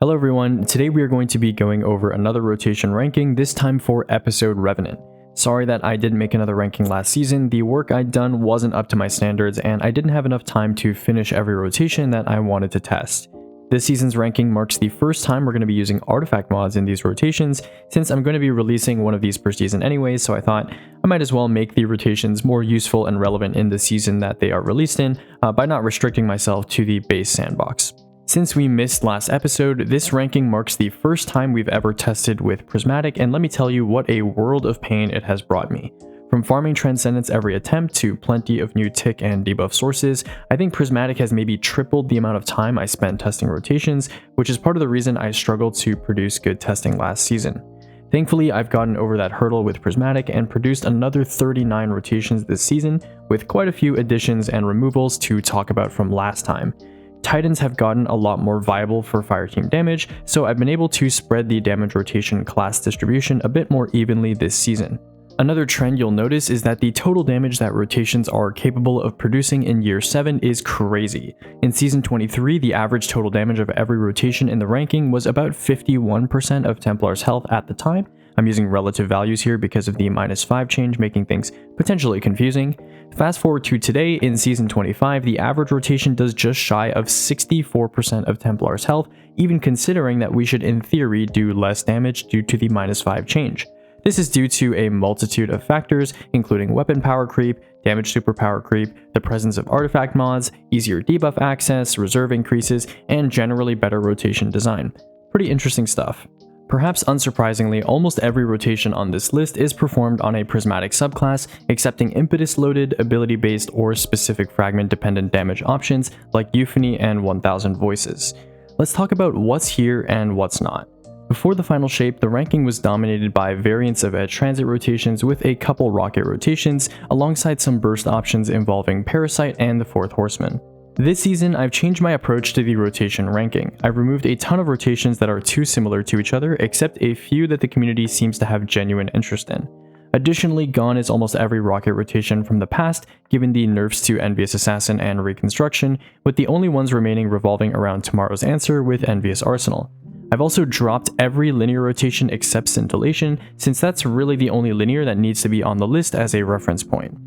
Hello everyone, today we are going to be going over another rotation ranking, this time for episode Revenant. Sorry that I didn't make another ranking last season, the work I'd done wasn't up to my standards and I didn't have enough time to finish every rotation that I wanted to test. This season's ranking marks the first time we're going to be using artifact mods in these rotations, since I'm going to be releasing one of these per season anyways, so I thought I might as well make the rotations more useful and relevant in the season that they are released in, by not restricting myself to the base sandbox. Since we missed last episode, this ranking marks the first time we've ever tested with Prismatic, and let me tell you what a world of pain it has brought me. From farming Transcendence every attempt to plenty of new tick and debuff sources, I think Prismatic has maybe tripled the amount of time I spent testing rotations, which is part of the reason I struggled to produce good testing last season. Thankfully, I've gotten over that hurdle with Prismatic and produced another 39 rotations this season, with quite a few additions and removals to talk about from last time. Titans have gotten a lot more viable for fireteam damage, so I've been able to spread the damage rotation class distribution a bit more evenly this season. Another trend you'll notice is that the total damage that rotations are capable of producing in year 7 is crazy. In season 23, the average total damage of every rotation in the ranking was about 51% of Templar's health at the time. I'm using relative values here because of the -5 change, making things potentially confusing. Fast forward to today, in season 25, the average rotation does just shy of 64% of Templar's health, even considering that we should in theory do less damage due to the -5 change. This is due to a multitude of factors, including weapon power creep, damage superpower creep, the presence of artifact mods, easier debuff access, reserve increases, and generally better rotation design. Pretty interesting stuff. Perhaps unsurprisingly, almost every rotation on this list is performed on a Prismatic subclass, excepting Impetus-loaded, ability-based, or specific fragment-dependent damage options like Euphony and 1000 Voices. Let's talk about what's here and what's not. Before the final shape, the ranking was dominated by variants of Edge transit rotations with a couple rocket rotations, alongside some burst options involving Parasite and the 4th Horseman. This season, I've changed my approach to the rotation ranking. I've removed a ton of rotations that are too similar to each other, except a few that the community seems to have genuine interest in. Additionally, gone is almost every rocket rotation from the past, given the nerfs to Envious Assassin and Reconstruction, with the only ones remaining revolving around Tomorrow's Answer with Envious Arsenal. I've also dropped every linear rotation except Scintillation, since that's really the only linear that needs to be on the list as a reference point.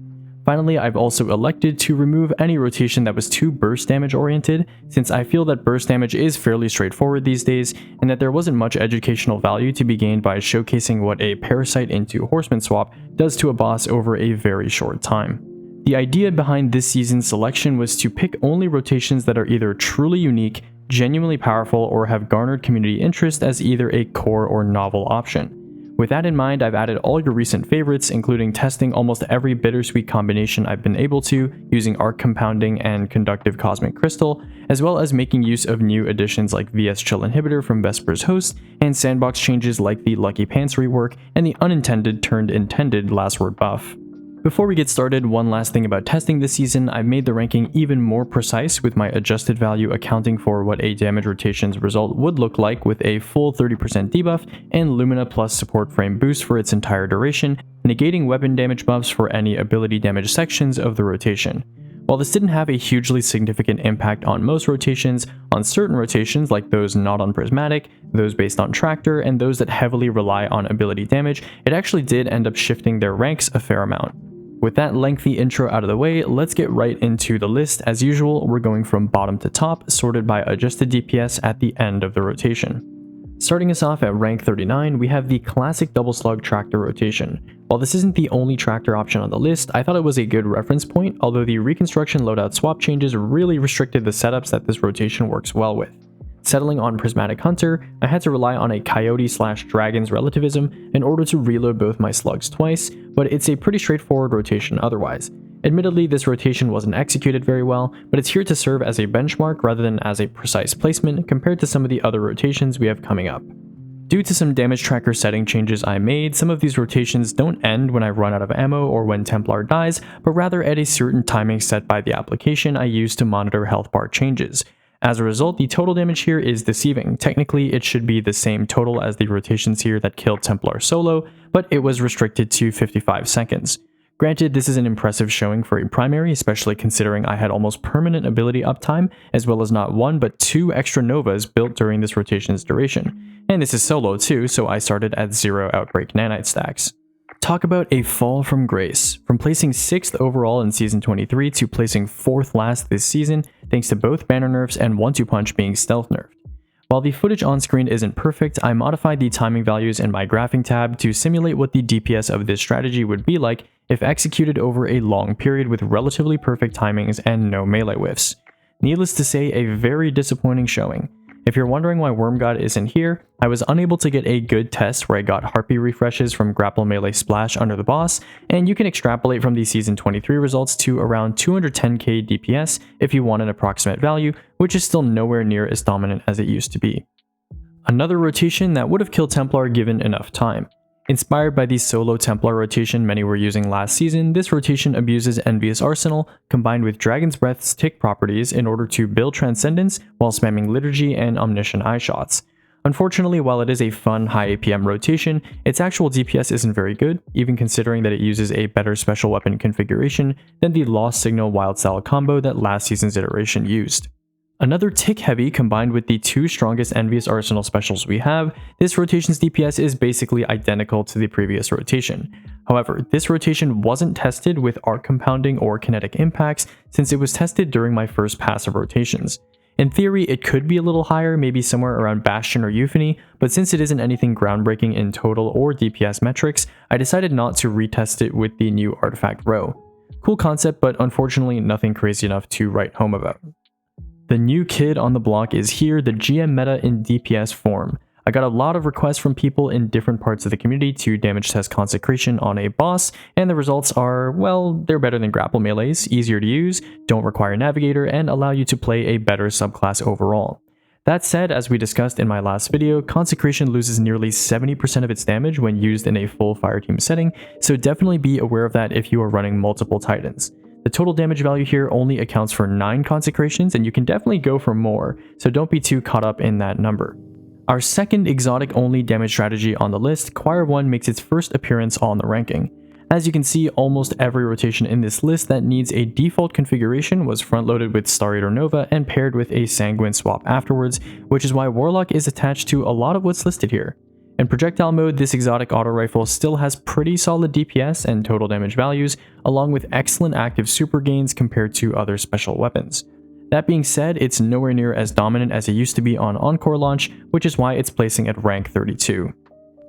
Finally, I've also elected to remove any rotation that was too burst damage oriented, since I feel that burst damage is fairly straightforward these days, and that there wasn't much educational value to be gained by showcasing what a Parasite into Horseman swap does to a boss over a very short time. The idea behind this season's selection was to pick only rotations that are either truly unique, genuinely powerful, or have garnered community interest as either a core or novel option. With that in mind, I've added all your recent favorites, including testing almost every bittersweet combination I've been able to, using Arc Compounding and Conductive Cosmic Crystal, as well as making use of new additions like VS Chill Inhibitor from Vesper's Host, and sandbox changes like the Lucky Pants rework and the unintended turned intended last word buff. Before we get started, one last thing about testing this season, I've made the ranking even more precise with my adjusted value accounting for what a damage rotation's result would look like with a full 30% debuff and Lumina plus support frame boost for its entire duration, negating weapon damage buffs for any ability damage sections of the rotation. While this didn't have a hugely significant impact on most rotations, on certain rotations like those not on Prismatic, those based on Tractor, and those that heavily rely on ability damage, it actually did end up shifting their ranks a fair amount. With that lengthy intro out of the way, let's get right into the list. As usual, we're going from bottom to top, sorted by adjusted DPS at the end of the rotation. Starting us off at rank 39, we have the classic double slug Tractor rotation. While this isn't the only Tractor option on the list, I thought it was a good reference point, although the Reconstruction loadout swap changes really restricted the setups that this rotation works well with. Settling on Prismatic Hunter, I had to rely on a Coyote/Dragon's relativism in order to reload both my slugs twice, but it's a pretty straightforward rotation otherwise. Admittedly, this rotation wasn't executed very well, but it's here to serve as a benchmark rather than as a precise placement compared to some of the other rotations we have coming up. Due to some damage tracker setting changes I made, some of these rotations don't end when I run out of ammo or when Templar dies, but rather at a certain timing set by the application I use to monitor health bar changes. As a result, the total damage here is deceiving. Technically, it should be the same total as the rotations here that killed Templar solo, but it was restricted to 55 seconds. Granted, this is an impressive showing for a primary, especially considering I had almost permanent ability uptime, as well as not 1 but 2 extra Novas built during this rotation's duration. And this is solo too, so I started at 0 Outbreak Nanite stacks. Talk about a fall from grace. From placing 6th overall in Season 23 to placing 4th last this season, thanks to both banner nerfs and 1-2 punch being stealth nerfed. While the footage on screen isn't perfect, I modified the timing values in my graphing tab to simulate what the DPS of this strategy would be like if executed over a long period with relatively perfect timings and no melee whiffs. Needless to say, a very disappointing showing. If you're wondering why Wormgod isn't here, I was unable to get a good test where I got Harpy refreshes from Grapple Melee Splash under the boss, and you can extrapolate from the Season 23 results to around 210k DPS if you want an approximate value, which is still nowhere near as dominant as it used to be. Another rotation that would have killed Templar given enough time. Inspired by the solo Templar rotation many were using last season, this rotation abuses Envious Arsenal combined with Dragon's Breath's tick properties in order to build Transcendence while spamming Liturgy and Omniscient Eye Shots. Unfortunately, while it is a fun high APM rotation, its actual DPS isn't very good, even considering that it uses a better special weapon configuration than the Lost Signal Wildstyle combo that last season's iteration used. Another tick heavy combined with the 2 strongest Envious Arsenal specials we have, this rotation's DPS is basically identical to the previous rotation. However, this rotation wasn't tested with arc compounding or kinetic impacts since it was tested during my first pass of rotations. In theory, it could be a little higher, maybe somewhere around Bastion or Euphony, but since it isn't anything groundbreaking in total or DPS metrics, I decided not to retest it with the new artifact row. Cool concept, but unfortunately nothing crazy enough to write home about. The new kid on the block is here, the GM meta in DPS form. I got a lot of requests from people in different parts of the community to damage test Consecration on a boss, and the results are, well, they're better than grapple melees, easier to use, don't require navigator, and allow you to play a better subclass overall. That said, as we discussed in my last video, Consecration loses nearly 70% of its damage when used in a full fireteam setting, so definitely be aware of that if you are running multiple titans. The total damage value here only accounts for 9 consecrations, and you can definitely go for more, so don't be too caught up in that number. Our second exotic-only damage strategy on the list, Choir 1 makes its first appearance on the ranking. As you can see, almost every rotation in this list that needs a default configuration was front-loaded with Star Eater Nova and paired with a Sanguine swap afterwards, which is why Warlock is attached to a lot of what's listed here. In projectile mode, this exotic auto rifle still has pretty solid DPS and total damage values, along with excellent active super gains compared to other special weapons. That being said, it's nowhere near as dominant as it used to be on Encore launch, which is why it's placing at rank 32.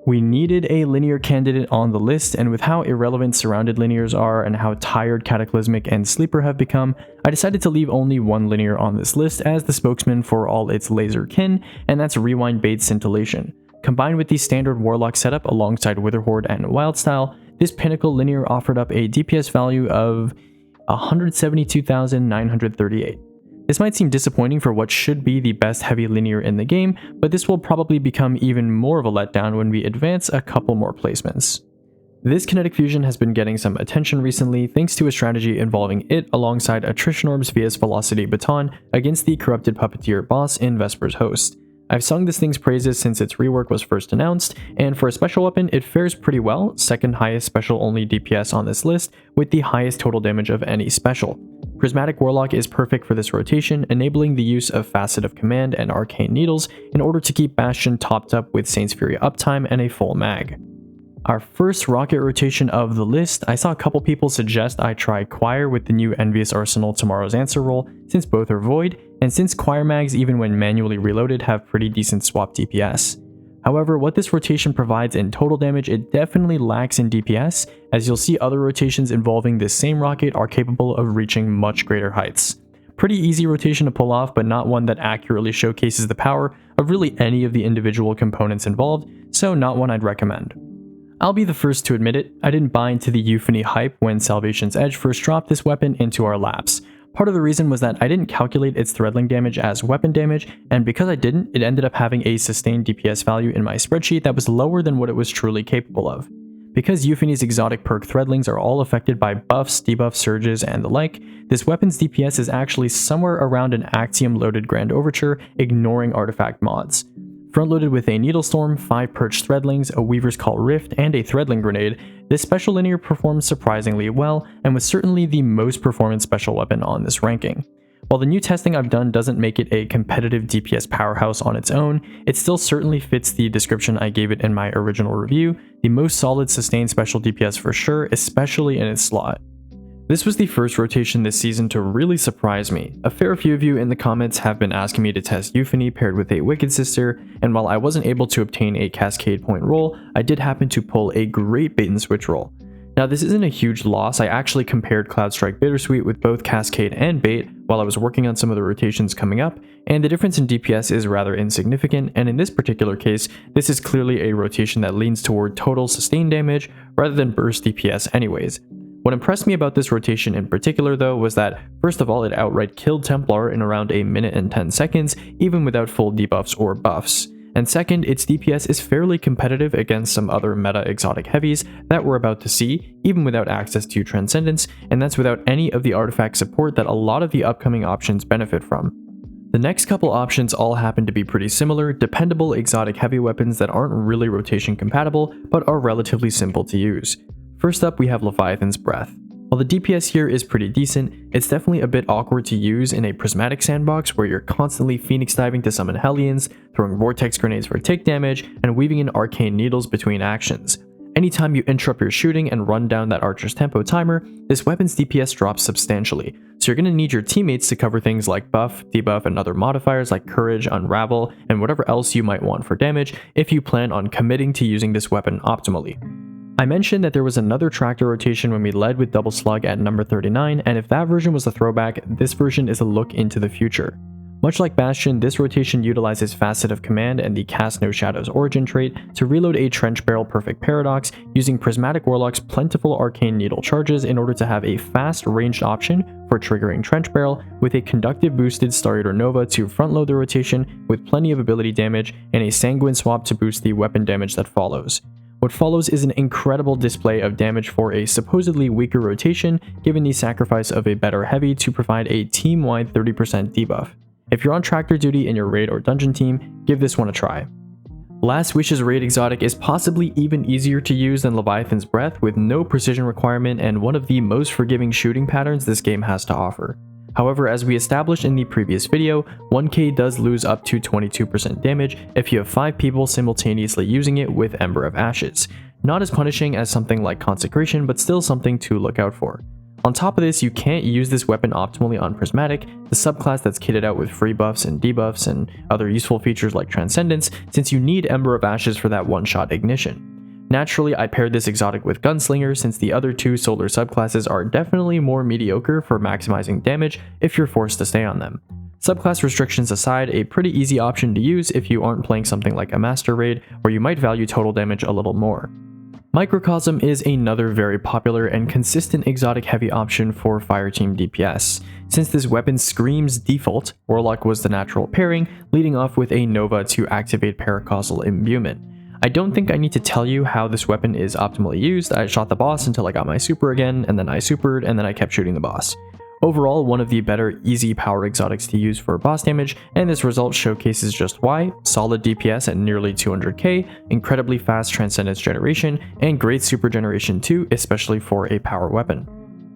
We needed a linear candidate on the list, and with how irrelevant surrounded linears are and how tired Cataclysmic and Sleeper have become, I decided to leave only one linear on this list as the spokesman for all its laser kin, and that's Rewind Bait Scintillation. Combined with the standard Warlock setup alongside Witherhoard and Wildstyle, this pinnacle linear offered up a DPS value of 172,938. This might seem disappointing for what should be the best heavy linear in the game, but this will probably become even more of a letdown when we advance a couple more placements. This kinetic fusion has been getting some attention recently thanks to a strategy involving it alongside Attrition Orbs via Velocity Baton against the Corrupted Puppeteer boss in Vesper's Host. I've sung this thing's praises since its rework was first announced, and for a special weapon it fares pretty well, second highest special only DPS on this list, with the highest total damage of any special. Prismatic Warlock is perfect for this rotation, enabling the use of Facet of Command and Arcane Needles in order to keep Bastion topped up with Saint's Fury uptime and a full mag. Our first rocket rotation of the list, I saw a couple people suggest I try Choir with the new Envious Arsenal Tomorrow's Answer roll, since both are void, and since Choir mags even when manually reloaded have pretty decent swap DPS. However, what this rotation provides in total damage it definitely lacks in DPS, as you'll see other rotations involving this same rocket are capable of reaching much greater heights. Pretty easy rotation to pull off, but not one that accurately showcases the power of really any of the individual components involved, so not one I'd recommend. I'll be the first to admit it, I didn't buy into the Euphony hype when Salvation's Edge first dropped this weapon into our laps. Part of the reason was that I didn't calculate its threadling damage as weapon damage, and because I didn't, it ended up having a sustained DPS value in my spreadsheet that was lower than what it was truly capable of. Because Euphony's exotic perk threadlings are all affected by buffs, debuffs, surges, and the like, this weapon's DPS is actually somewhere around an Actium loaded Grand Overture, ignoring artifact mods. Front-loaded with a Needle Storm, 5 Perched Threadlings, a Weaver's Call Rift, and a Threadling Grenade, this special linear performs surprisingly well and was certainly the most performance special weapon on this ranking. While the new testing I've done doesn't make it a competitive DPS powerhouse on its own, it still certainly fits the description I gave it in my original review, the most solid sustained special DPS for sure, especially in its slot. This was the first rotation this season to really surprise me. A fair few of you in the comments have been asking me to test Euphony paired with a Wicked Sister, and while I wasn't able to obtain a Cascade point roll, I did happen to pull a great bait and switch roll. Now this isn't a huge loss, I actually compared Cloudstrike Bittersweet with both Cascade and bait while I was working on some of the rotations coming up, and the difference in DPS is rather insignificant, and in this particular case, this is clearly a rotation that leans toward total sustained damage rather than burst DPS anyways. What impressed me about this rotation in particular though was that, first of all, it outright killed Templar in around a minute and 10 seconds, even without full debuffs or buffs. And second, its DPS is fairly competitive against some other meta exotic heavies that we're about to see, even without access to Transcendence, and that's without any of the artifact support that a lot of the upcoming options benefit from. The next couple options all happen to be pretty similar, dependable exotic heavy weapons that aren't really rotation compatible, but are relatively simple to use. First up, we have Leviathan's Breath. While the DPS here is pretty decent, it's definitely a bit awkward to use in a prismatic sandbox where you're constantly Phoenix diving to summon Hellions, throwing Vortex Grenades for tick damage, and weaving in Arcane Needles between actions. Anytime you interrupt your shooting and run down that Archer's Tempo timer, this weapon's DPS drops substantially, so you're going to need your teammates to cover things like buff, debuff, and other modifiers like Courage, Unravel, and whatever else you might want for damage if you plan on committing to using this weapon optimally. I mentioned that there was another tractor rotation when we led with Double Slug at number 39, and if that version was a throwback, this version is a look into the future. Much like Bastion, this rotation utilizes Facet of Command and the Cast No Shadows origin trait to reload a Trench Barrel Perfect Paradox using Prismatic Warlock's plentiful Arcane Needle charges in order to have a fast ranged option for triggering Trench Barrel with a conductive boosted Star Eater Nova to front load the rotation with plenty of ability damage and a Sanguine swap to boost the weapon damage that follows. What follows is an incredible display of damage for a supposedly weaker rotation, given the sacrifice of a better heavy to provide a team-wide 30% debuff. If you're on tractor duty in your raid or dungeon team, give this one a try. Last Wish's raid exotic is possibly even easier to use than Leviathan's Breath with no precision requirement and one of the most forgiving shooting patterns this game has to offer. However, as we established in the previous video, 1k does lose up to 22% damage if you have 5 people simultaneously using it with Ember of Ashes. Not as punishing as something like Consecration, but still something to look out for. On top of this, you can't use this weapon optimally on Prismatic, the subclass that's kitted out with free buffs and debuffs and other useful features like Transcendence, since you need Ember of Ashes for that one-shot ignition. Naturally, I paired this exotic with Gunslinger since the other two solar subclasses are definitely more mediocre for maximizing damage if you're forced to stay on them. Subclass restrictions aside, a pretty easy option to use if you aren't playing something like a Master Raid where you might value total damage a little more. Microcosm is another very popular and consistent exotic heavy option for Fireteam DPS. Since this weapon screams default, Warlock was the natural pairing, leading off with a Nova to activate Paracausal Imbuement. I don't think I need to tell you how this weapon is optimally used. I shot the boss until I got my super again, and then I supered, and then I kept shooting the boss. Overall, one of the better easy power exotics to use for boss damage, and this result showcases just why: solid DPS at nearly 200k, incredibly fast Transcendence generation, and great super generation too, especially for a power weapon.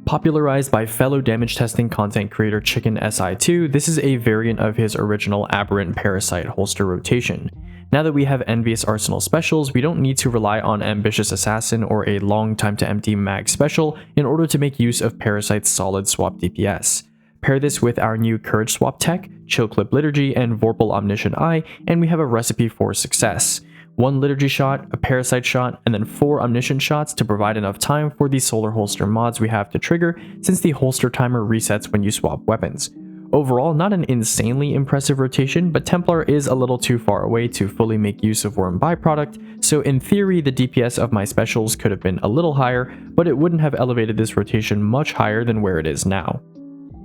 Popularized by fellow damage testing content creator Chicken SI2, this is a variant of his original Aberrant Parasite holster rotation. Now that we have Envious Arsenal specials, we don't need to rely on Ambitious Assassin or a long time to empty mag special in order to make use of Parasite's solid swap DPS. Pair this with our new Courage swap tech, Chill Clip Liturgy, and Vorpal Omniscient Eye, and we have a recipe for success. 1 Liturgy shot, a Parasite shot, and then 4 Omniscient shots to provide enough time for the solar holster mods we have to trigger, since the holster timer resets when you swap weapons. Overall, not an insanely impressive rotation, but Templar is a little too far away to fully make use of Worm byproduct, so in theory the DPS of my specials could have been a little higher, but it wouldn't have elevated this rotation much higher than where it is now.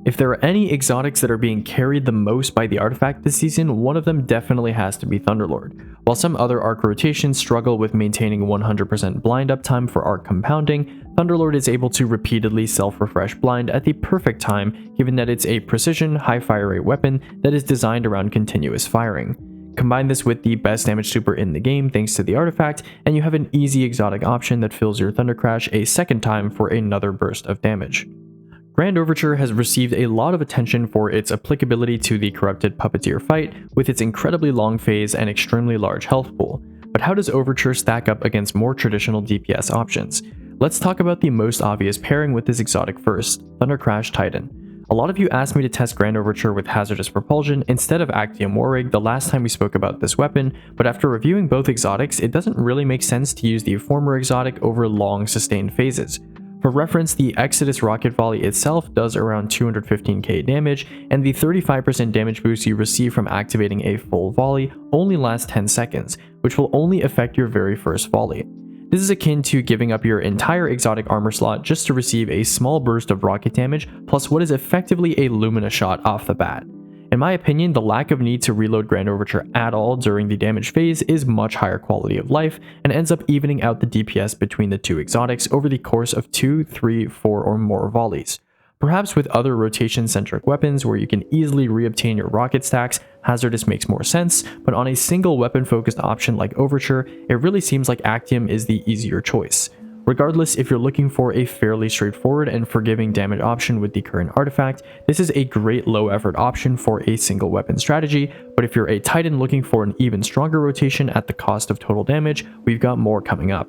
If there are any exotics that are being carried the most by the artifact this season, one of them definitely has to be Thunderlord. While some other arc rotations struggle with maintaining 100% blind uptime for arc compounding, Thunderlord is able to repeatedly self-refresh blind at the perfect time, given that it's a precision, high fire rate weapon that is designed around continuous firing. Combine this with the best damage super in the game thanks to the artifact, and you have an easy exotic option that fills your Thunder Crash a second time for another burst of damage. Grand Overture has received a lot of attention for its applicability to the Corrupted Puppeteer fight, with its incredibly long phase and extremely large health pool. But how does Overture stack up against more traditional DPS options? Let's talk about the most obvious pairing with this exotic first, Thunder Crash Titan. A lot of you asked me to test Grand Overture with Hazardous Propulsion instead of Actium Warrig the last time we spoke about this weapon, but after reviewing both exotics, it doesn't really make sense to use the former exotic over long sustained phases. For reference, the Exodus Rocket Volley itself does around 215k damage, and the 35% damage boost you receive from activating a full volley only lasts 10 seconds, which will only affect your very first volley. This is akin to giving up your entire exotic armor slot just to receive a small burst of rocket damage plus what is effectively a Lumina shot off the bat. In my opinion, the lack of need to reload Grand Overture at all during the damage phase is much higher quality of life and ends up evening out the DPS between the two exotics over the course of 2, 3, 4 or more volleys. Perhaps with other rotation-centric weapons where you can easily reobtain your rocket stacks, Hazardous makes more sense, but on a single weapon-focused option like Overture, it really seems like Actium is the easier choice. Regardless, if you're looking for a fairly straightforward and forgiving damage option with the current artifact, this is a great low-effort option for a single weapon strategy, but if you're a Titan looking for an even stronger rotation at the cost of total damage, we've got more coming up.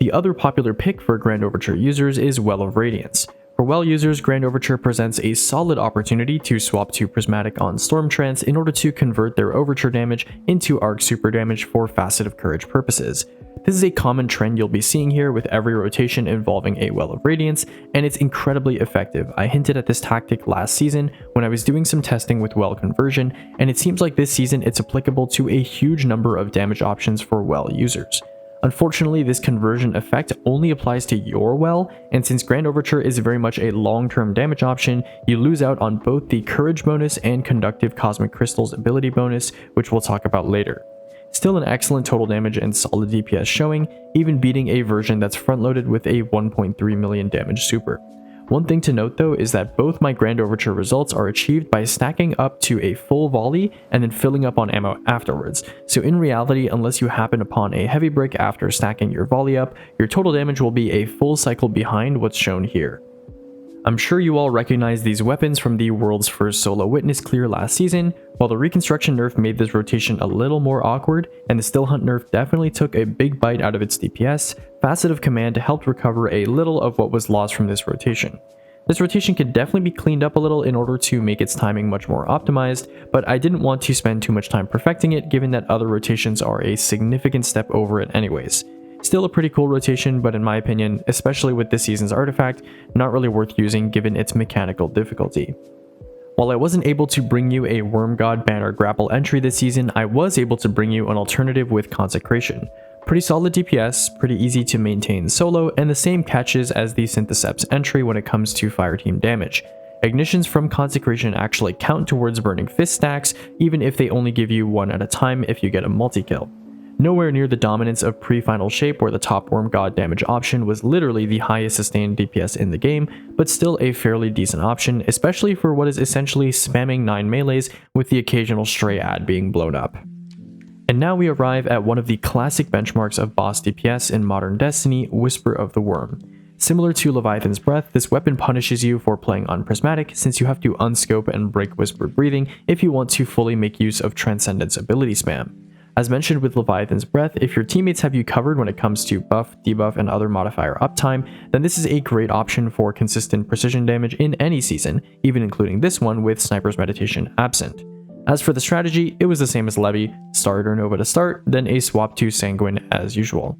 The other popular pick for Grand Overture users is Well of Radiance. For Well users, Grand Overture presents a solid opportunity to swap to Prismatic on Stormtrance in order to convert their Overture damage into Arc Super damage for Facet of Courage purposes. This is a common trend you'll be seeing here with every rotation involving a Well of Radiance, and it's incredibly effective. I hinted at this tactic last season when I was doing some testing with Well conversion, and it seems like this season it's applicable to a huge number of damage options for Well users. Unfortunately, this conversion effect only applies to your Well, and since Grand Overture is very much a long-term damage option, you lose out on both the Courage bonus and Conductive Cosmic Crystals ability bonus, which we'll talk about later. Still an excellent total damage and solid DPS showing, even beating a version that's front-loaded with a 1.3 million damage super. One thing to note though is that both my Grand Overture results are achieved by stacking up to a full volley and then filling up on ammo afterwards, so in reality, unless you happen upon a heavy break after stacking your volley up, your total damage will be a full cycle behind what's shown here. I'm sure you all recognize these weapons from the world's first solo witness clear last season. While the Reconstruction nerf made this rotation a little more awkward, and the Still Hunt nerf definitely took a big bite out of its DPS, Facet of Command helped recover a little of what was lost from this rotation. This rotation could definitely be cleaned up a little in order to make its timing much more optimized, but I didn't want to spend too much time perfecting it given that other rotations are a significant step over it anyways. Still a pretty cool rotation, but in my opinion, especially with this season's artifact, not really worth using given its mechanical difficulty. While I wasn't able to bring you a Wormgod Banner grapple entry this season, I was able to bring you an alternative with Consecration. Pretty solid DPS, pretty easy to maintain solo, and the same catches as the Syntheseps entry when it comes to fireteam damage. Ignitions from Consecration actually count towards Burning Fist stacks, even if they only give you one at a time if you get a multi-kill. Nowhere near the dominance of pre-final shape where the top Wormgod damage option was literally the highest sustained DPS in the game, but still a fairly decent option, especially for what is essentially spamming 9 melees with the occasional stray ad being blown up. And now we arrive at one of the classic benchmarks of boss DPS in modern Destiny, Whisper of the Worm. Similar to Leviathan's Breath, this weapon punishes you for playing on Prismatic since you have to unscope and break Whispered Breathing if you want to fully make use of Transcendence ability spam. As mentioned with Leviathan's Breath, if your teammates have you covered when it comes to buff, debuff, and other modifier uptime, then this is a great option for consistent precision damage in any season, even including this one with Sniper's Meditation absent. As for the strategy, it was the same as Levi, Starter Nova to start, then a swap to Sanguine as usual.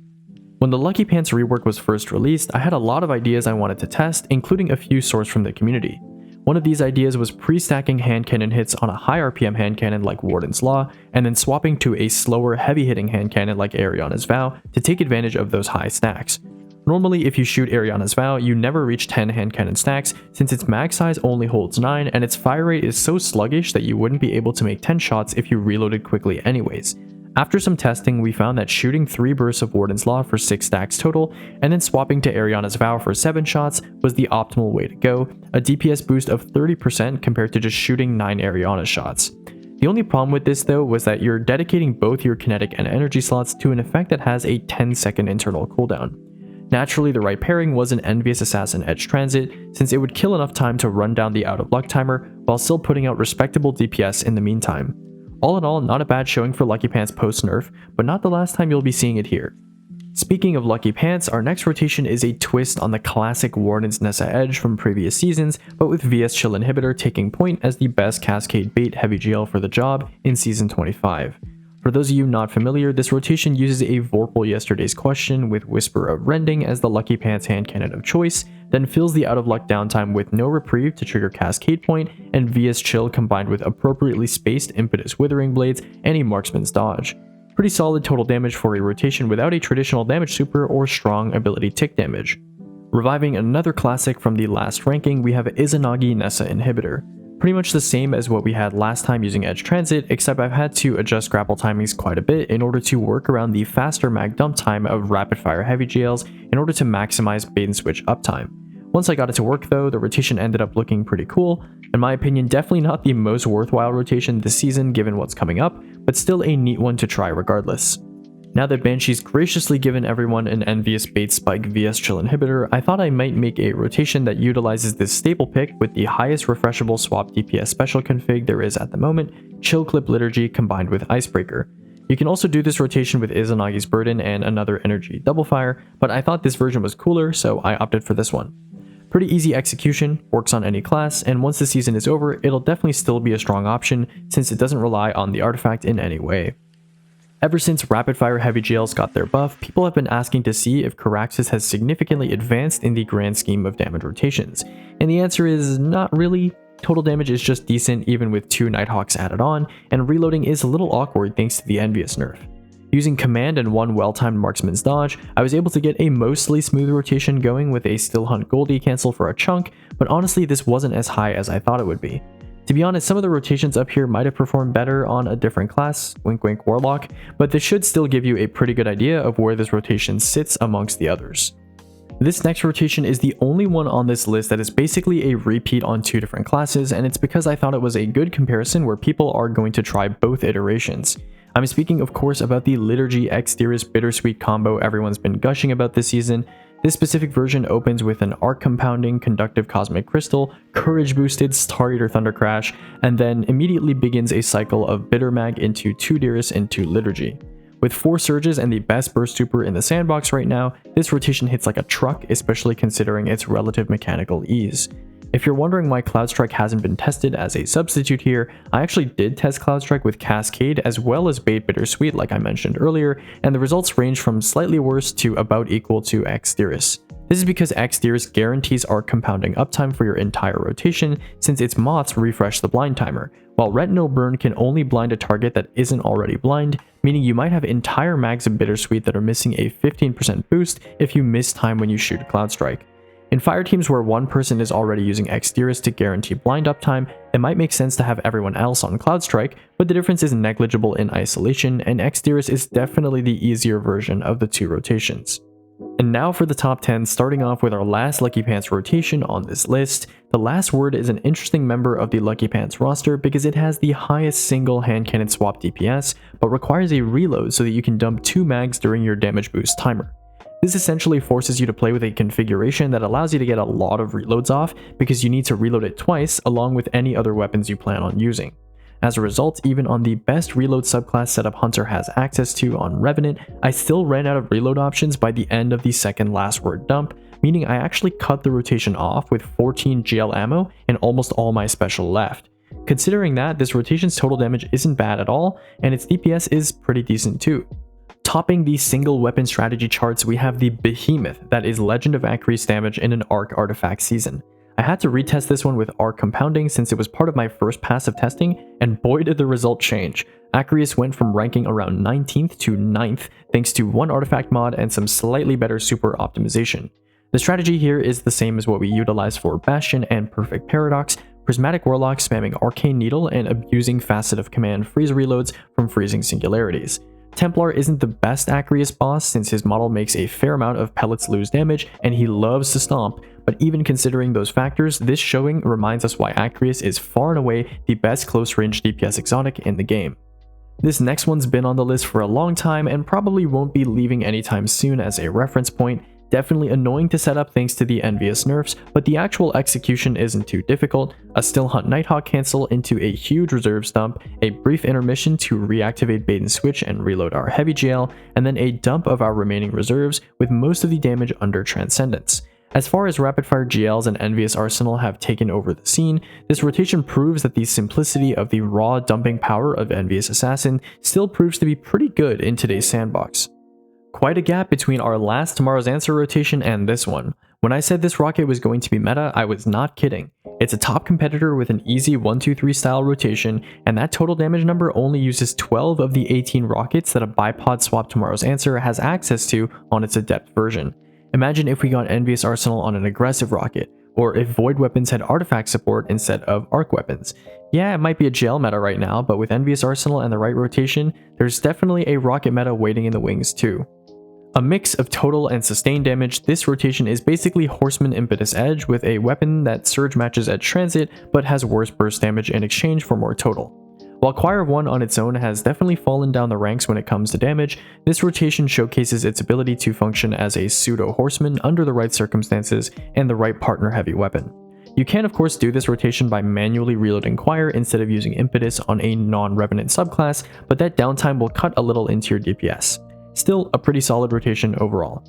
When the Lucky Pants rework was first released, I had a lot of ideas I wanted to test, including a few sourced from the community. One of these ideas was pre-stacking hand cannon hits on a high RPM hand cannon like Warden's Law, and then swapping to a slower heavy-hitting hand cannon like Eriana's Vow to take advantage of those high stacks. Normally, if you shoot Eriana's Vow, you never reach 10 hand cannon stacks since its mag size only holds 9 and its fire rate is so sluggish that you wouldn't be able to make 10 shots if you reloaded quickly anyways. After some testing, we found that shooting 3 bursts of Warden's Law for 6 stacks total, and then swapping to Eriana's Vow for 7 shots was the optimal way to go, a DPS boost of 30% compared to just shooting 9 Eriana shots. The only problem with this though was that you're dedicating both your kinetic and energy slots to an effect that has a 10-second internal cooldown. Naturally, the right pairing was an Envious Assassin Edge Transit, since it would kill enough time to run down the out of luck timer while still putting out respectable DPS in the meantime. All in all, not a bad showing for Lucky Pants post nerf, but not the last time you'll be seeing it here. Speaking of Lucky Pants, our next rotation is a twist on the classic Warden's Nessa Edge from previous seasons, but with VS Chill Inhibitor taking point as the best Cascade bait heavy GL for the job in Season 25. For those of you not familiar, this rotation uses a Vorpal Yesterday's Question with Whisper of Rending as the Lucky Pants hand cannon of choice, then fills the out of luck downtime with no reprieve to trigger Cascade Point, and VS Chill combined with appropriately spaced Impetus Withering Blades and a Marksman's Dodge. Pretty solid total damage for a rotation without a traditional damage super or strong ability tick damage. Reviving another classic from the last ranking, we have Izanagi Nessa Inhibitor. Pretty much the same as what we had last time using Edge Transit, except I've had to adjust grapple timings quite a bit in order to work around the faster mag dump time of rapid fire heavy GLs in order to maximize bait and switch uptime. Once I got it to work though, the rotation ended up looking pretty cool. In my opinion, definitely not the most worthwhile rotation this season given what's coming up, but still a neat one to try regardless. Now that Banshee's graciously given everyone an Envious Bait Spike VS Chill Inhibitor, I thought I might make a rotation that utilizes this staple pick with the highest refreshable swap DPS special config there is at the moment, Chill Clip Liturgy combined with Icebreaker. You can also do this rotation with Izanagi's Burden and another energy double fire, but I thought this version was cooler, so I opted for this one. Pretty easy execution, works on any class, and once the season is over, it'll definitely still be a strong option since it doesn't rely on the artifact in any way. Ever since rapid fire heavy GLs got their buff, people have been asking to see if Koraxis has significantly advanced in the grand scheme of damage rotations, and the answer is not really. Total damage is just decent even with 2 Nighthawks added on, and reloading is a little awkward thanks to the Envious nerf. Using command and 1 well-timed Marksman's Dodge, I was able to get a mostly smooth rotation going with a Still Hunt Goldie cancel for a chunk, but honestly this wasn't as high as I thought it would be. To be honest, some of the rotations up here might have performed better on a different class, wink wink Warlock, but this should still give you a pretty good idea of where this rotation sits amongst the others. This next rotation is the only one on this list that is basically a repeat on 2 different classes, and it's because I thought it was a good comparison where people are going to try both iterations. I'm speaking of course about the Liturgy X Diris Bittersweet combo everyone's been gushing about this season. This specific version opens with an Arc Compounding Conductive Cosmic Crystal, Courage Boosted Star Eater Thunder Crash, and then immediately begins a cycle of Bitter Mag into 2 Diris into Liturgy. With 4 surges and the best burst super in the sandbox right now, this rotation hits like a truck, especially considering its relative mechanical ease. If you're wondering why Cloudstrike hasn't been tested as a substitute here, I actually did test Cloudstrike with Cascade as well as Bait Bittersweet like I mentioned earlier, and the results range from slightly worse to about equal to X Diris. This is because X Diris guarantees Arc Compounding uptime for your entire rotation since its moths refresh the blind timer, while Retinal Burn can only blind a target that isn't already blind, meaning you might have entire mags of Bittersweet that are missing a 15% boost if you miss time when you shoot Cloudstrike. In fire teams where one person is already using X Diris to guarantee blind uptime, it might make sense to have everyone else on Cloudstrike, but the difference is negligible in isolation, and X Diris is definitely the easier version of the 2 rotations. And now for the top 10, starting off with our last Lucky Pants rotation on this list. The last word is an interesting member of the Lucky Pants roster because it has the highest single hand cannon swap DPS, but requires a reload so that you can dump 2 mags during your damage boost timer. This essentially forces you to play with a configuration that allows you to get a lot of reloads off because you need to reload it twice along with any other weapons you plan on using. As a result, even on the best reload subclass setup Hunter has access to on Revenant, I still ran out of reload options by the end of the second last word dump, meaning I actually cut the rotation off with 14 GL ammo and almost all my special left. Considering that, this rotation's total damage isn't bad at all, and its DPS is pretty decent too. Topping the single weapon strategy charts, we have the Behemoth that is Legend of Acrius damage in an Arc artifact season. I had to retest this one with Arc Compounding since it was part of my first passive testing, and boy did the result change. Acrius went from ranking around 19th to 9th thanks to 1 artifact mod and some slightly better super optimization. The strategy here is the same as what we utilize for Bastion and Perfect Paradox, Prismatic Warlock spamming Arcane Needle and abusing Facet of Command freeze reloads from freezing singularities. Templar isn't the best Acrius boss since his model makes a fair amount of pellets lose damage and he loves to stomp, but even considering those factors, this showing reminds us why Acrius is far and away the best close range DPS exotic in the game. This next one's been on the list for a long time and probably won't be leaving anytime soon as a reference point. Definitely annoying to set up thanks to the Envious nerfs, but the actual execution isn't too difficult. A Still Hunt Nighthawk cancel into a huge reserves dump, a brief intermission to reactivate bait and switch and reload our heavy GL, and then a dump of our remaining reserves with most of the damage under Transcendence. As far as rapid fire GLs and Envious Arsenal have taken over the scene, this rotation proves that the simplicity of the raw dumping power of Envious Assassin still proves to be pretty good in today's sandbox. Quite a gap between our last Tomorrow's Answer rotation and this one. When I said this rocket was going to be meta, I was not kidding. It's a top competitor with an easy 1-2-3 style rotation, and that total damage number only uses 12 of the 18 rockets that a bipod swap Tomorrow's Answer has access to on its adept version. Imagine if we got Envious Arsenal on an aggressive rocket, or if Void weapons had artifact support instead of arc weapons. Yeah, it might be a GL meta right now, but with Envious Arsenal and the right rotation, there's definitely a rocket meta waiting in the wings too. A mix of total and sustained damage, this rotation is basically Horseman Impetus Edge with a weapon that surge matches at transit but has worse burst damage in exchange for more total. While Choir 1 on its own has definitely fallen down the ranks when it comes to damage, this rotation showcases its ability to function as a pseudo Horseman under the right circumstances and the right partner heavy weapon. You can of course do this rotation by manually reloading Choir instead of using Impetus on a non-Revenant subclass, but that downtime will cut a little into your DPS. Still a pretty solid rotation overall.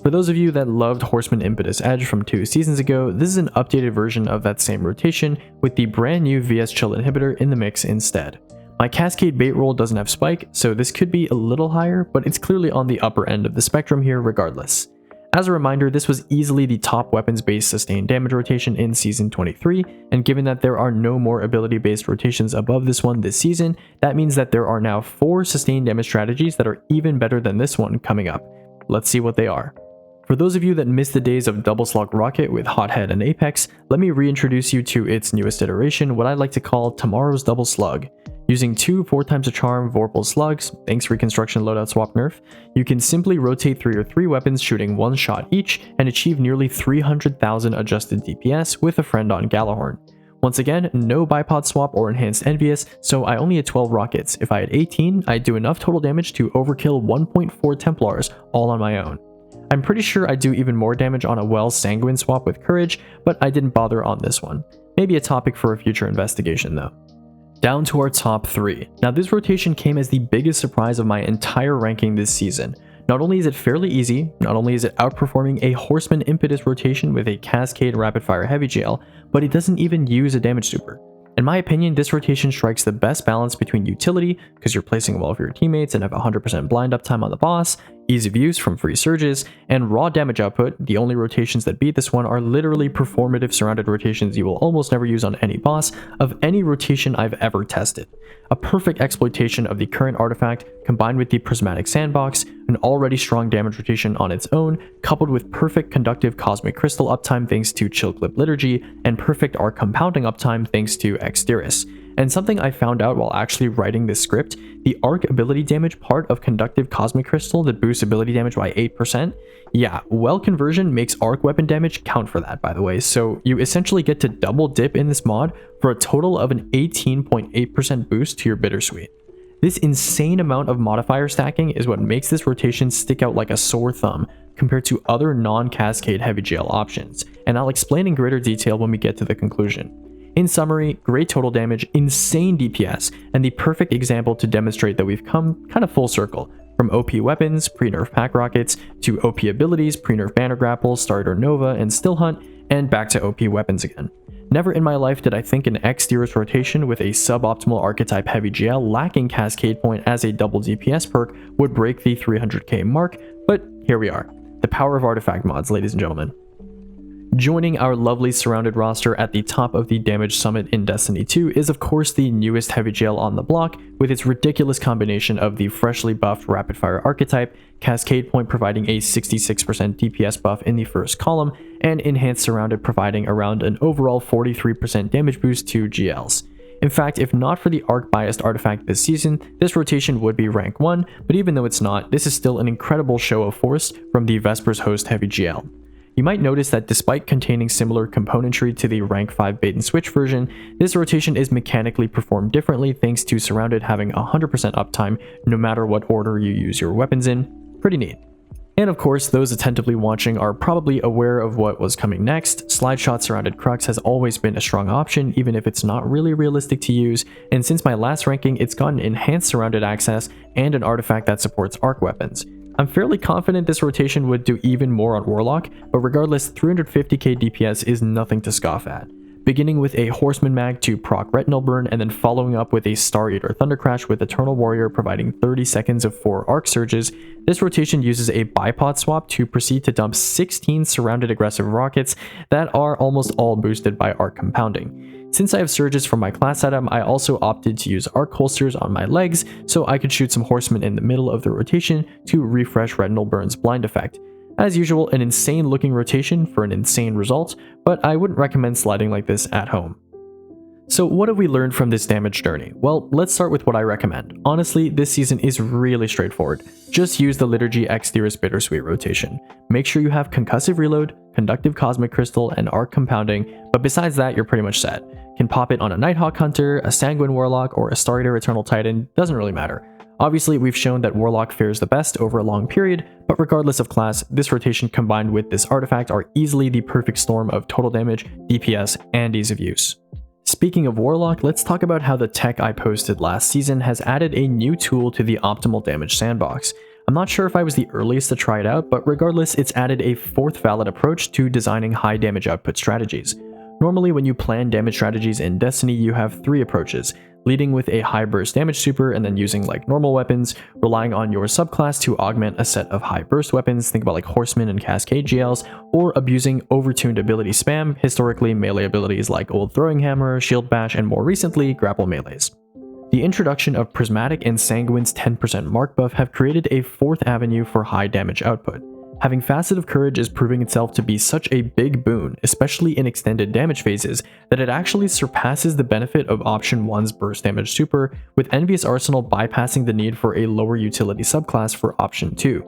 For those of you that loved Horseman Impetus Edge from 2 seasons ago, this is an updated version of that same rotation with the brand new VS Chill Inhibitor in the mix instead. My Cascade bait roll doesn't have spike, so this could be a little higher, but it's clearly on the upper end of the spectrum here regardless. As a reminder, this was easily the top weapons-based sustained damage rotation in Season 23, and given that there are no more ability-based rotations above this one this season, that means that there are now 4 sustained damage strategies that are even better than this one coming up. Let's see what they are. For those of you that missed the days of Double Slug Rocket with Hothead and Apex, let me reintroduce you to its newest iteration, what I like to call Tomorrow's Double Slug. Using 2 4 times a charm Vorpal slugs, thanks Reconstruction loadout swap nerf, you can simply rotate through your 3 weapons shooting 1 shot each and achieve nearly 300,000 adjusted DPS with a friend on Galahorn. Once again, no bipod swap or enhanced Envious, so I only had 12 rockets. If I had 18, I'd do enough total damage to overkill 1.4 Templars all on my own. I'm pretty sure I'd do even more damage on a well Sanguine swap with Courage, but I didn't bother on this one. Maybe a topic for a future investigation though. Down to our top 3. Now this rotation came as the biggest surprise of my entire ranking this season. Not only is it fairly easy, not only is it outperforming a Horseman Impetus rotation with a Cascade rapid fire heavy GL, but it doesn't even use a damage super. In my opinion, this rotation strikes the best balance between utility, because you're placing well for your teammates and have 100% blind uptime on the boss, ease of use from free surges, and raw damage output. The only rotations that beat this one are literally performative surrounded rotations you will almost never use on any boss of any rotation I've ever tested. A perfect exploitation of the current artifact combined with the Prismatic Sandbox, an already strong damage rotation on its own, coupled with perfect conductive Cosmic Crystal uptime thanks to Chill Clip Liturgy, and perfect arc compounding uptime thanks to Diris. And something I found out while actually writing this script, the arc ability damage part of conductive Cosmic Crystal that boosts ability damage by 8%, yeah, well conversion makes arc weapon damage count for that by the way, so you essentially get to double dip in this mod for a total of an 18.8% boost to your Bittersweet. This insane amount of modifier stacking is what makes this rotation stick out like a sore thumb compared to other non-Cascade heavy GL options, and I'll explain in greater detail when we get to the conclusion. In summary, great total damage, insane DPS, and the perfect example to demonstrate that we've come kind of full circle, from OP weapons, pre-nerf pack rockets, to OP abilities, pre-nerf banner grapple, starter Nova, and Still Hunt, and back to OP weapons again. Never in my life did I think an Diris rotation with a suboptimal archetype heavy GL lacking Cascade Point as a double DPS perk would break the 300k mark, but here we are. The power of artifact mods, ladies and gentlemen. Joining our lovely surrounded roster at the top of the damage summit in Destiny 2 is of course the newest heavy GL on the block, with its ridiculous combination of the freshly buffed rapid fire archetype, Cascade Point providing a 66% DPS buff in the first column, and enhanced surrounded providing around an overall 43% damage boost to GLs. In fact, if not for the arc-biased artifact this season, this rotation would be rank 1, but even though it's not, this is still an incredible show of force from the Vespers host Heavy GL. You might notice that despite containing similar componentry to the rank 5 bait and switch version, this rotation is mechanically performed differently thanks to Surrounded having 100% uptime no matter what order you use your weapons in. Pretty neat. And of course, those attentively watching are probably aware of what was coming next. Slide Shot Surrounded Crux has always been a strong option, even if it's not really realistic to use, and since my last ranking, it's gotten enhanced surrounded access and an artifact that supports arc weapons. I'm fairly confident this rotation would do even more on Warlock, but regardless, 350k DPS is nothing to scoff at. Beginning with a Horseman mag to proc Retinal Burn and then following up with a Star Eater Thundercrash with Eternal Warrior providing 30 seconds of 4 arc surges, this rotation uses a bipod swap to proceed to dump 16 surrounded aggressive rockets that are almost all boosted by arc compounding. Since I have surges from my class item, I also opted to use arc holsters on my legs so I could shoot some Horsemen in the middle of the rotation to refresh Retinal Burn's blind effect. As usual, an insane looking rotation for an insane result, but I wouldn't recommend sliding like this at home. So what have we learned from this damage journey? Well, let's start with what I recommend. Honestly, this season is really straightforward. Just use the Liturgy X Diris Bittersweet rotation. Make sure you have Concussive Reload, Conductive Cosmic Crystal, and Arc Compounding, but besides that, you're pretty much set. Can pop it on a Nighthawk Hunter, a Sanguine Warlock, or a Star Eater Eternal Titan, doesn't really matter. Obviously, we've shown that Warlock fares the best over a long period, but regardless of class, this rotation combined with this artifact are easily the perfect storm of total damage, DPS, and ease of use. Speaking of Warlock, let's talk about how the tech I posted last season has added a new tool to the optimal damage sandbox. I'm not sure if I was the earliest to try it out, but regardless, it's added a fourth valid approach to designing high damage output strategies. Normally, when you plan damage strategies in Destiny, you have 3 approaches, leading with a high burst damage super and then using like normal weapons, relying on your subclass to augment a set of high burst weapons, think about like Horseman and Cascade GLs, or abusing overtuned ability spam, historically melee abilities like Old Throwing Hammer, Shield Bash, and more recently, Grapple Melees. The introduction of Prismatic and Sanguine's 10% mark buff have created a fourth avenue for high damage output. Having Facet of Courage is proving itself to be such a big boon, especially in extended damage phases, that it actually surpasses the benefit of Option 1's burst damage super, with Envious Arsenal bypassing the need for a lower utility subclass for Option 2.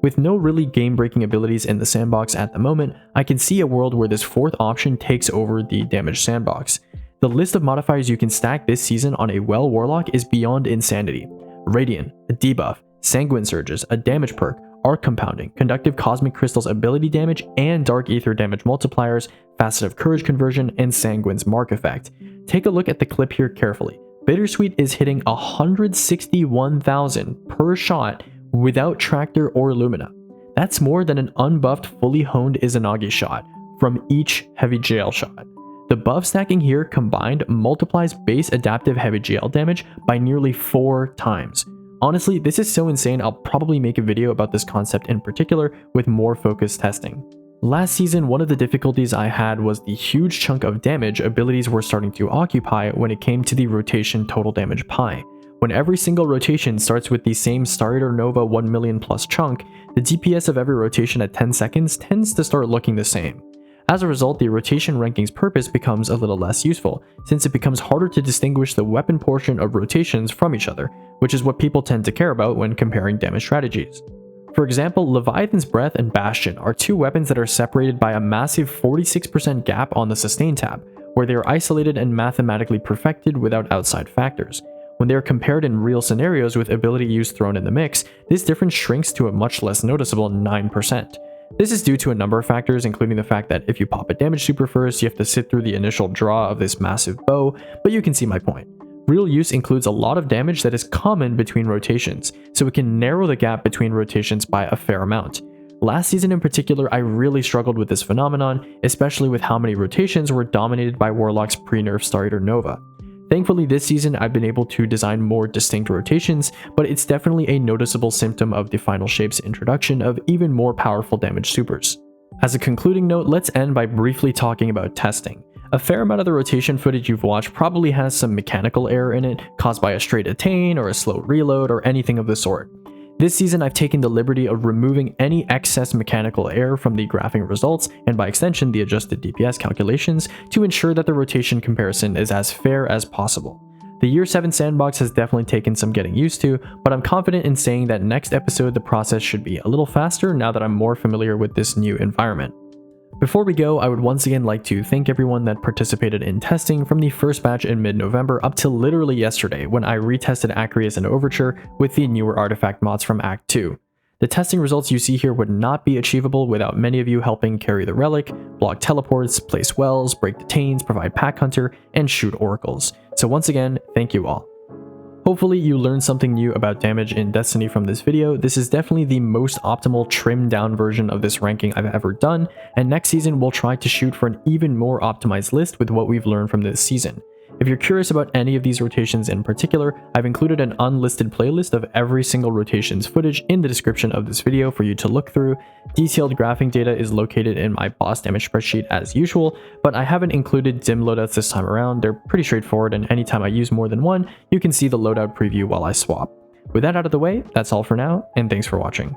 With no really game-breaking abilities in the sandbox at the moment, I can see a world where this fourth option takes over the damage sandbox. The list of modifiers you can stack this season on a Well Warlock is beyond insanity. Radiant, a debuff, Sanguine Surges, a damage perk, Arc Compounding, Conductive Cosmic Crystal's ability damage and Dark Ether damage multipliers, Facet of Courage conversion, and Sanguine's mark effect. Take a look at the clip here carefully. Bittersweet is hitting 161,000 per shot without Tractor or Lumina. That's more than an unbuffed fully honed Izanagi shot from each Heavy GL shot. The buff stacking here combined multiplies base adaptive Heavy GL damage by nearly 4 times. Honestly, this is so insane, I'll probably make a video about this concept in particular with more focused testing. Last season, one of the difficulties I had was the huge chunk of damage abilities were starting to occupy when it came to the rotation total damage pie. When every single rotation starts with the same Star Eater Nova 1 million plus chunk, the DPS of every rotation at 10 seconds tends to start looking the same. As a result, the rotation ranking's purpose becomes a little less useful, since it becomes harder to distinguish the weapon portion of rotations from each other, which is what people tend to care about when comparing damage strategies. For example, Leviathan's Breath and Bastion are 2 weapons that are separated by a massive 46% gap on the sustain tab, where they are isolated and mathematically perfected without outside factors. When they are compared in real scenarios with ability use thrown in the mix, this difference shrinks to a much less noticeable 9%. This is due to a number of factors, including the fact that if you pop a damage super first, you have to sit through the initial draw of this massive bow, but you can see my point. Real use includes a lot of damage that is common between rotations, so it can narrow the gap between rotations by a fair amount. Last season in particular, I really struggled with this phenomenon, especially with how many rotations were dominated by Warlock's pre-nerf Star Eater Nova. Thankfully, this season I've been able to design more distinct rotations, but it's definitely a noticeable symptom of the Final Shape's introduction of even more powerful damage supers. As a concluding note, let's end by briefly talking about testing. A fair amount of the rotation footage you've watched probably has some mechanical error in it, caused by a straight attain or a slow reload or anything of the sort. This season I've taken the liberty of removing any excess mechanical error from the graphing results, and by extension the adjusted DPS calculations, to ensure that the rotation comparison is as fair as possible. The Year 7 sandbox has definitely taken some getting used to, but I'm confident in saying that next episode the process should be a little faster now that I'm more familiar with this new environment. Before we go, I would once again like to thank everyone that participated in testing from the first batch in mid-November up till literally yesterday when I retested Acrius and Overture with the newer artifact mods from Act 2. The testing results you see here would not be achievable without many of you helping carry the relic, block teleports, place wells, break the tains, provide pack hunter, and shoot oracles. So once again, thank you all. Hopefully you learned something new about damage in Destiny from this video. This is definitely the most optimal trimmed down version of this ranking I've ever done, and next season we'll try to shoot for an even more optimized list with what we've learned from this season. If you're curious about any of these rotations in particular, I've included an unlisted playlist of every single rotation's footage in the description of this video for you to look through. Detailed graphing data is located in my boss damage spreadsheet as usual, but I haven't included dim loadouts this time around. They're pretty straightforward, and anytime I use more than one, you can see the loadout preview while I swap. With that out of the way, that's all for now, and thanks for watching.